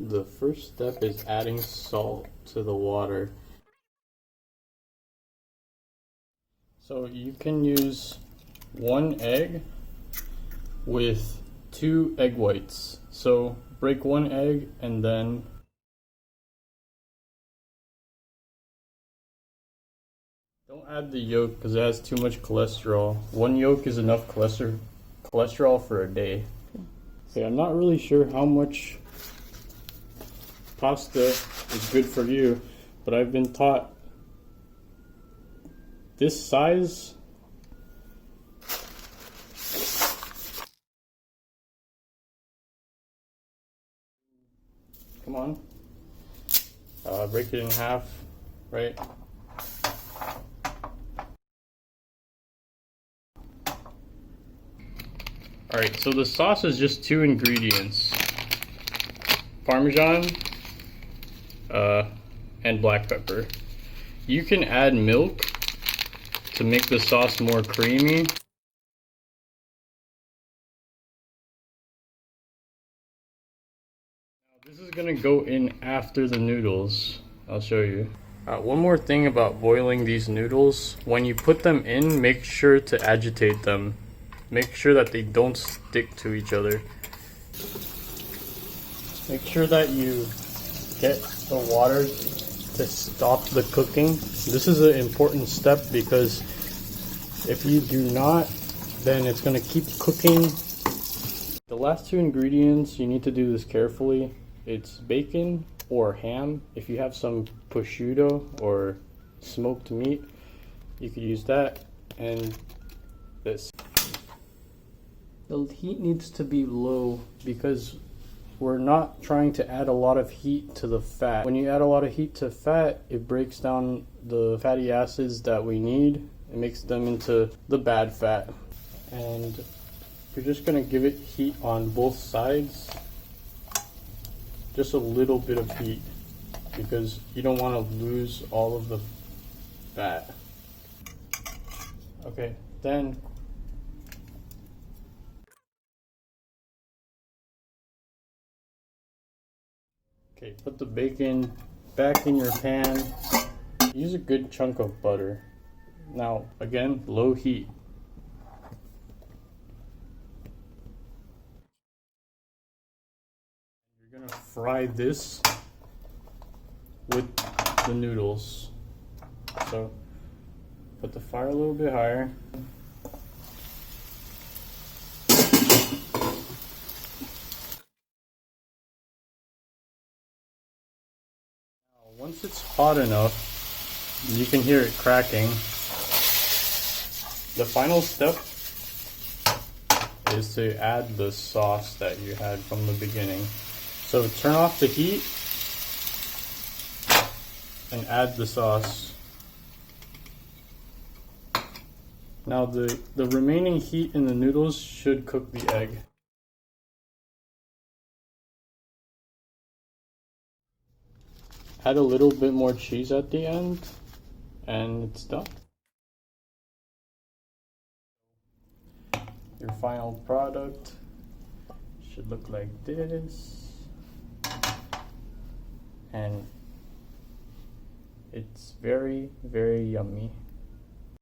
The first step is adding salt to the water. So you can use 1 egg with 2 egg whites. So break 1 egg and then don't add the yolk because it has too much cholesterol. 1 yolk is enough cholesterol for a day. Okay, I'm not really sure how much pasta is good for you, but I've been taught this size come on, break it in half, right? Alright, so the sauce is just 2 ingredients. Parmesan and black pepper. You can add milk to make the sauce more creamy. Now, this is gonna go in after the noodles. I'll show you. One more thing about boiling these noodles. When you put them in, make sure to agitate them. Make sure that they don't stick to each other. Make sure that you get the water to stop the cooking. This is an important step because if you do not, then it's going to keep cooking. The last 2 ingredients, you need to do this carefully. It's bacon or ham. If you have some prosciutto or smoked meat, you could use that. And this. The heat needs to be low because we're not trying to add a lot of heat to the fat. When you add a lot of heat to fat, it breaks down the fatty acids that we need. It makes them into the bad fat. And you're just gonna give it heat on both sides. Just a little bit of heat because you don't want to lose all of the fat. Okay, then put the bacon back in your pan. Use a good chunk of butter. Now, again, low heat. You're gonna fry this with the noodles. So, put the fire a little bit higher. Once it's hot enough, you can hear it cracking. The final step is to add the sauce that you had from the beginning. So turn off the heat and add the sauce. Now the remaining heat in the noodles should cook the egg. Add a little bit more cheese at the end, and it's done. Your final product should look like this. And it's very, very yummy.